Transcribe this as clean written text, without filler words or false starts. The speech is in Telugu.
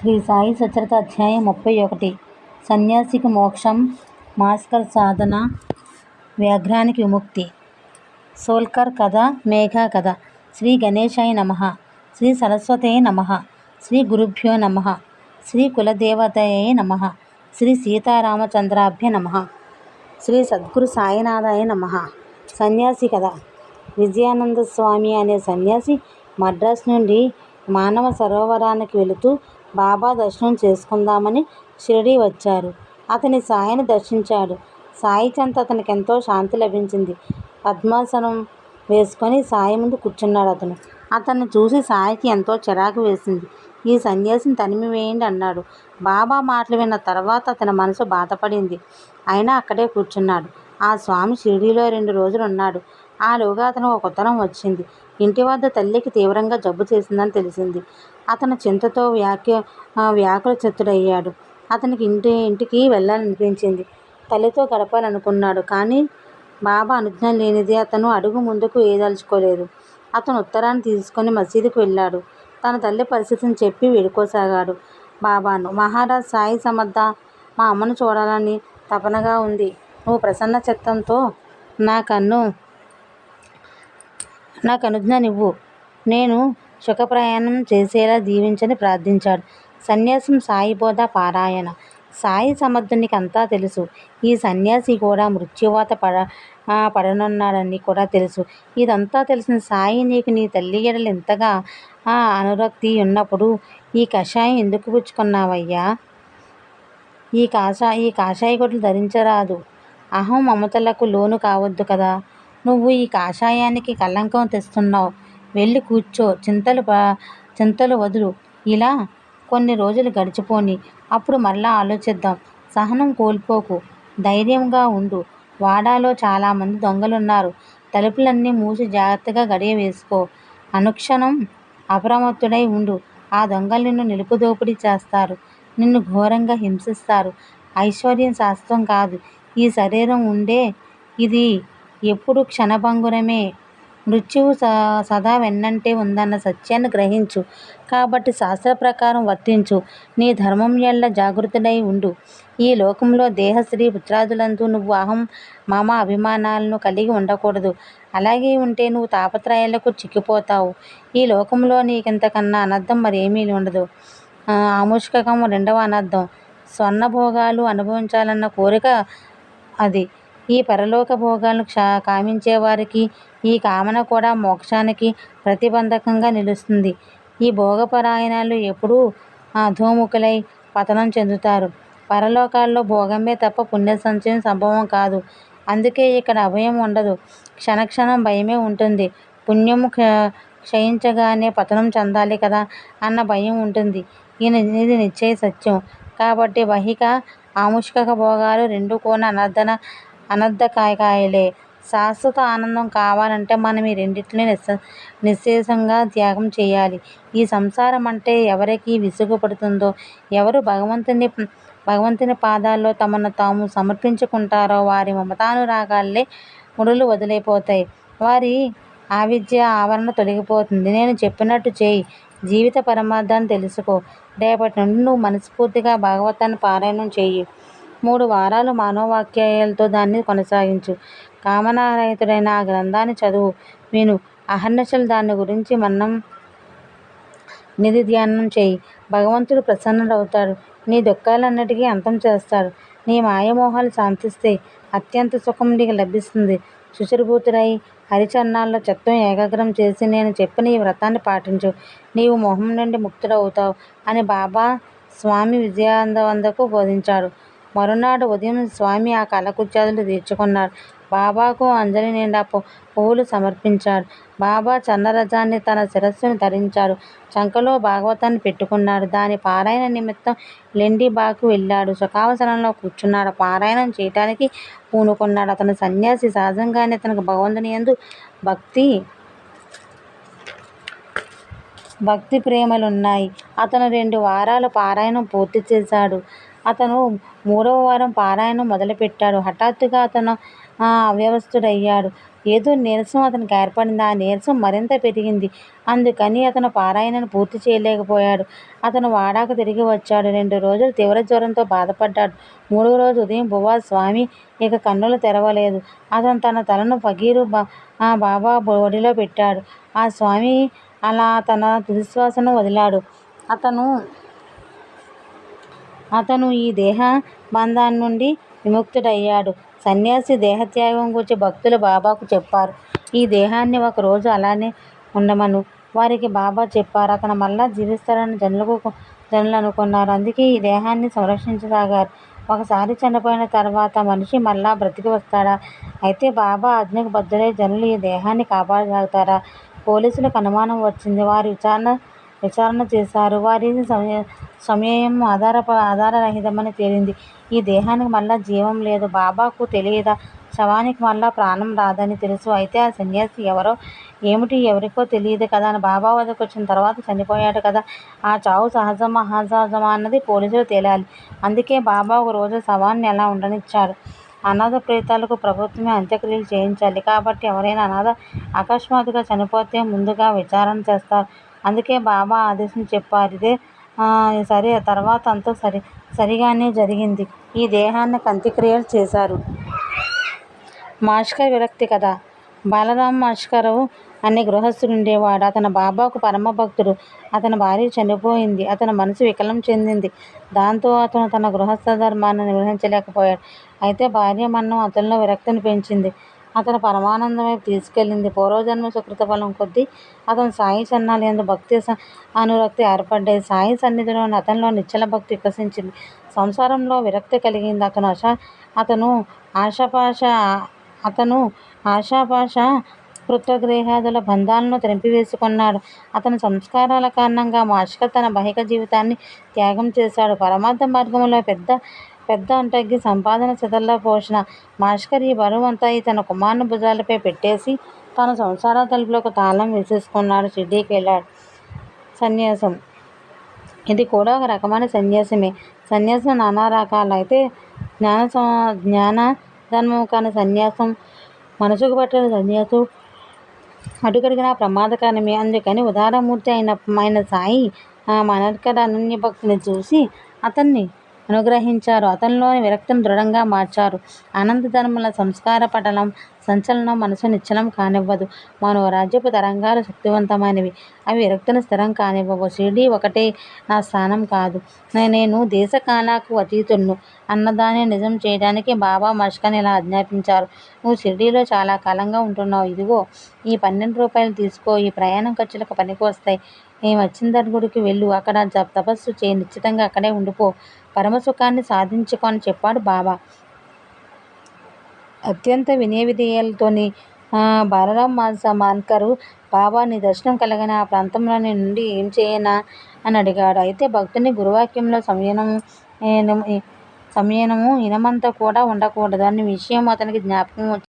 శ్రీ సాయి సచరిత అధ్యాయం 31 సన్యాసికి మోక్షం, మాస్కర్ సాధన, వ్యాఘ్రానికి విముక్తి. సోల్కర్ కథ, మేఘా కథ. శ్రీ గణేశాయ నమః. శ్రీ సరస్వతయే నమః. శ్రీ గురుభ్యో నమః. శ్రీ కులదేవతయే నమః. శ్రీ సీతారామచంద్రాభ్య నమః. శ్రీ సద్గురు సాయినాథాయ నమః. సన్యాసి కథ. విజయానంద స్వామి అనే సన్యాసి మద్రాసు నుండి మానవ సరోవరానికి వెళుతూ బాబా దర్శనం చేసుకుందామని షిరిడీ వచ్చారు. అతని సాయిని దర్శించాడు. సాయి చెంత అతనికి ఎంతో శాంతి లభించింది. పద్మాసనం వేసుకొని సాయి ముందు కూర్చున్నాడు. అతన్ని చూసి సాయికి ఎంతో చిరాకు వేసింది. ఈ సన్యాసిని తనిమి వేయండి అన్నాడు. బాబా మాటలు విన్న తర్వాత అతని మనసు బాధపడింది. అయినా అక్కడే కూర్చున్నాడు. ఆ స్వామి షిరిడీలో 2 రోజులు ఉన్నాడు. ఆలోగా అతనికి ఒక ఉత్తరం వచ్చింది. ఇంటి వద్ద తల్లికి తీవ్రంగా జబ్బు చేసిందని తెలిసింది. అతను చింతతో వ్యాకులచిత్తుడయ్యాడు. అతనికి ఇంటికి వెళ్ళాలనిపించింది. తల్లితో గడపాలనుకున్నాడు. కానీ బాబా అనుజ్ఞ లేనిదే అతను అడుగు ముందుకు వేయదలుచుకోలేదు. అతను ఉత్తరాన్ని తీసుకొని మసీదుకు వెళ్ళాడు. తన తల్లి పరిస్థితిని చెప్పి వేడుకోసాగాడు బాబాను. మహారాజ్ సాయి సమర్థ, మా అమ్మను చూడాలని తపనగా ఉంది. నువ్వు ప్రసన్న చిత్తంతో నాకు అనుజ్ఞనివ్వు. నేను సుఖప్రయాణం చేసేలా దీవించని ప్రార్థించాడు. సన్యాసం సాయి బోధ పారాయణ. సాయి సమర్థునికి అంతా తెలుసు. ఈ సన్యాసి కూడా మృత్యువాత పడనున్నాడని కూడా తెలుసు. ఇదంతా తెలిసిన సాయి, నీకు నీ తల్లి ఎడల ఇంతగా అనురక్తి ఉన్నప్పుడు ఈ కషాయం ఎందుకు పుచ్చుకున్నావయ్యా? ఈ కాషాయ గుడ్లు ధరించరాదు. అహం మమతలకు లోను కావద్దు కదా. నువ్వు ఈ కాషాయానికి కళంకం తెస్తున్నావు. వెళ్ళి కూర్చో, చింతలు వదులు. ఇలా కొన్ని రోజులు గడిచిపోని, అప్పుడు మరలా ఆలోచిద్దాం. సహనం కోల్పోకు, ధైర్యంగా ఉండు. వాడాలో చాలామంది దొంగలున్నారు. తలుపులన్నీ మూసి జాగ్రత్తగా గడియ వేసుకో. అనుక్షణం అప్రమత్తుడై ఉండు. ఆ దొంగలు నిన్ను నిలుపుదోపిడీ చేస్తారు. నిన్ను ఘోరంగా హింసిస్తారు. ఐశ్వర్యం శాశ్వతం కాదు. ఈ శరీరం ఉండే ఇది ఎప్పుడు క్షణభంగురమే. మృత్యువు సదా వెన్నంటే ఉందన్న సత్యాన్ని గ్రహించు. కాబట్టి శాస్త్ర ప్రకారం వర్తించు. నీ ధర్మం ఎల్ల జాగృతుడై ఉండు. ఈ లోకంలో దేహ, స్త్రీ, పుత్రాదులందు నువ్వు అహం, మమ అభిమానాలను కలిగి ఉండకూడదు. అలాగే ఉంటే నువ్వు తాపత్రయాలకు చిక్కిపోతావు. ఈ లోకంలో నీకింతకన్నా అనర్థం మరేమీ ఉండదు. ఆముష్కకం 2వ అనర్థం. స్వర్ణభోగాలు అనుభవించాలన్న కోరిక అది. ఈ పరలోక భోగాలను కామించేవారికి ఈ కామన కూడా మోక్షానికి ప్రతిబంధకంగా నిలుస్తుంది. ఈ భోగపరాయణాలు ఎప్పుడూ అధోముఖులై పతనం చెందుతారు. పరలోకాల్లో భోగమే తప్ప పుణ్య సంచయం సంభవం కాదు. అందుకే ఇక్కడ అభయం ఉండదు. క్షణక్షణం భయమే ఉంటుంది. పుణ్యము క్షయించగానే పతనం చెందాలి కదా అన్న భయం ఉంటుంది. ఇది నిశ్చయ సత్యం. కాబట్టి బహిక, ఆముష్కక భోగాలు 2 కూడా అనర్థకాయలే. శాశ్వత ఆనందం కావాలంటే మనం ఈ రెండింటినీ నిశ్శేషంగా త్యాగం చేయాలి. ఈ సంసారం అంటే ఎవరికి విసుగు పడుతుందో, ఎవరు భగవంతుని పాదాల్లో తమను తాము సమర్పించుకుంటారో వారి మమతానురాగాలే ముడులు వదిలిపోతాయి. వారి అవిద్య ఆవరణ తొలగిపోతుంది. నేను చెప్పినట్టు చేయి. జీవిత పరమార్థాన్ని తెలుసుకో. రేపటి నుండి నువ్వు మనస్ఫూర్తిగా భాగవతాన్ని పారాయణం చెయ్యి. 3 వారాలు మనోవాక్యాలతో దాన్ని కొనసాగించు. కామనారహితుడైన ఆ గ్రంథాన్ని చదువు, విను. అహర్నిశలు దాని గురించి మననం నిధి ధ్యానం చేయి. భగవంతుడు ప్రసన్నుడవుతాడు. నీ దుఃఖాలన్నిటికీ అంతం చేస్తాడు. నీ మాయమోహాలు శాంతిస్తే అత్యంత సుఖం నీకు లభిస్తుంది. శుచిర్భూతుడై హరిచరణాల్లో చిత్తం ఏకాగ్రం చేసి నేను చెప్పిన ఈ వ్రతాన్ని పాటించు. నీవు మోహం నుండి ముక్తుడవుతావు అని బాబా స్వామి విజయానందకు బోధించాడు. మరునాడు ఉదయం స్వామి ఆ కాలకృత్యాలు తీర్చుకున్నాడు. బాబాకు అంజలి నిండా పువ్వులు సమర్పించాడు. బాబా చందరజాన్ని తన శిరస్సును ధరించాడు. చంకలో భాగవతాన్ని పెట్టుకున్నాడు. దాని పారాయణ నిమిత్తం లెండిబాకు వెళ్ళాడు. సుఖాసనంలో కూర్చున్నాడు. పారాయణం చేయటానికి పూనుకున్నాడు. అతను సన్యాసి. సహజంగానే అతనికి భగవంతుని యందు భక్తి ప్రేమలున్నాయి. అతను 2 వారాల పారాయణం పూర్తి చేశాడు. అతను 3వ వారం పారాయణం మొదలుపెట్టాడు. హఠాత్తుగా అతను అవ్యవస్థుడయ్యాడు. ఏదో నీరసం అతనికి ఏర్పడింది. ఆ నీరసం మరింత పెరిగింది. అందుకని అతను పారాయణను పూర్తి చేయలేకపోయాడు. అతను వాడాకు తిరిగి వచ్చాడు. 2 రోజులు తీవ్ర జ్వరంతో బాధపడ్డాడు. 3వ రోజు ఉదయం బువ్వా స్వామి ఇక కన్నులు తెరవలేదు. అతను తన తలను ఫకీరు బాబా ఒడిలో పెట్టాడు. ఆ స్వామి అలా తన తుదిశ్వాసను వదిలాడు. అతను ఈ దేహ బంధాన్ని నుండి విముక్తుడయ్యాడు. సన్యాసి దేహత్యాగం గురించి భక్తులు బాబాకు చెప్పారు. ఈ దేహాన్ని ఒక రోజు అలానే ఉండమను వారికి బాబా చెప్పారు. అతను మళ్ళా జీవిస్తాడని జనులు అనుకున్నారు. అందుకే ఈ దేహాన్ని సంరక్షించసాగారు. ఒకసారి చనిపోయిన తర్వాత మనిషి మళ్ళా బ్రతికి వస్తాడా? అయితే బాబా ఆజ్ఞకు బద్ధులై జనులు ఈ దేహాన్ని కాపాడసాగుతారా? పోలీసులకు అనుమానం వచ్చింది. వారు విచారణ చేశారు. వారి సమయం ఆధారరహితమని తేలింది. ఈ దేహానికి మళ్ళా జీవం లేదు. బాబాకు తెలియదా? శవానికి మళ్ళా ప్రాణం రాదని తెలుసు. అయితే ఆ సన్యాసి ఎవరో ఏమిటి ఎవరికో తెలియదు కదా. బాబా వద్దకు వచ్చిన తర్వాత చనిపోయాడు కదా. ఆ చావు సహజమా అసహజమా అన్నది పోలీసులు తేలాలి. అందుకే బాబా ఒక రోజు శవాన్ని అలా ఉండనిచ్చాడు. అనాథ ప్రేతాలకు ప్రభుత్వమే అంత్యక్రియలు చేయించాలి. కాబట్టి ఎవరైనా అనాథ అకస్మాత్తుగా చనిపోతే ముందుగా విచారణ చేస్తారు. అందుకే బాబా ఆదేశం చెప్పారు. ఇదే సరే. తర్వాత అంతా సరిగానే జరిగింది. ఈ దేహానికి అంత్యక్రియలు చేశారు. మాష్కర్ విరక్తి కథ. బాలరాం మాష్కర్ అనే గృహస్థుడుండేవాడు. అతను బాబాకు పరమభక్తుడు. అతని భార్య చనిపోయింది. అతని మనసు వికలం చెందింది. దాంతో అతను తన గృహస్థ ధర్మాన్ని నిర్వహించలేకపోయాడు. అయితే భార్య మరణం అతనిలో విరక్తిని పెంచింది. అతను పరమానందం వైపు తీసుకెళ్ళింది. పూర్వజన్మ సుకృత ఫలం కొద్దీ అతను సాయి చరణాల యందు భక్తి అనురక్తి ఏర్పడ్డాయి. సాయి సన్నిధిలో అతనిలో నిశ్చల భక్తి వికసించింది. సంసారంలో విరక్తి కలిగింది. అతను ఆశాపాశ కృతగృహాదుల బంధాలను తెంపివేసుకున్నాడు. అతని సంస్కారాల కారణంగా మాష్కర్ తన బహిక జీవితాన్ని త్యాగం చేశాడు. పరమార్థ మార్గంలో పెద్ద అంటగ్గి సంపాదన శిథిల పోషణ. మాష్కర్ ఈ బరువంతా తన కుమారుని భుజాలపై పెట్టేసి తాను సంసార తలుపులకు తాళం వేసేసుకున్నాడు. షిర్డీకి వెళ్ళాడు. సన్యాసం. ఇది కూడా ఒక రకమైన సన్యాసమే. సన్యాసం నానా రకాలు. అయితే జ్ఞాన ధర్మం కాని సన్యాసం, మనసుకు పట్టిన సన్యాసం అడుగడుగునా ప్రమాదకరమే. అందుకని ఉదారమూర్తి అయిన సాయి మనర్కర్ అనన్య భక్తిని చూసి అతన్ని అనుగ్రహించారు. అతనిలోని విరక్తిని దృఢంగా మార్చారు. అనంత ధర్మాల సంస్కార పటలం సంచలనం మనసు నిశ్చలం కానివ్వదు. మనోరాజ్యపు తరంగాలు శక్తివంతమైనవి. అవి విరక్తిని స్థిరం కానివ్వవు. షిర్డీ ఒకటే నా స్థానం కాదు. నేను దేశకాలకు అతీతుణ్ణు అన్నదాన్ని నిజం చేయడానికి బాబా మాష్కర్ని ఇలా ఆజ్ఞాపించారు. నువ్వు షిర్డీలో చాలా కాలంగా ఉంటున్నావు. ఇదిగో ఈ 12 రూపాయలు తీసుకో. ఈ ప్రయాణం ఖర్చులకు పనికి వస్తాయి. మచ్చిందర్ గుడికి వెళ్ళు. అక్కడ తపస్సు చేయి. నిశ్చితంగా అక్కడే ఉండిపో. పరమసుఖాన్ని సాధించుకో అని చెప్పాడు బాబా. అత్యంత వినయ విధేయాలతోని బాలరాం మాన్కర్ బాబా నీ దర్శనం కలగని ఆ ప్రాంతంలో నీ నుండి ఏం చేయనా అని అడిగాడు. అయితే భక్తుని గురువాక్యంలో సంయమనము ఇనమంతా కూడా ఉండకూడదు అనే విషయం అతనికి జ్ఞాపకం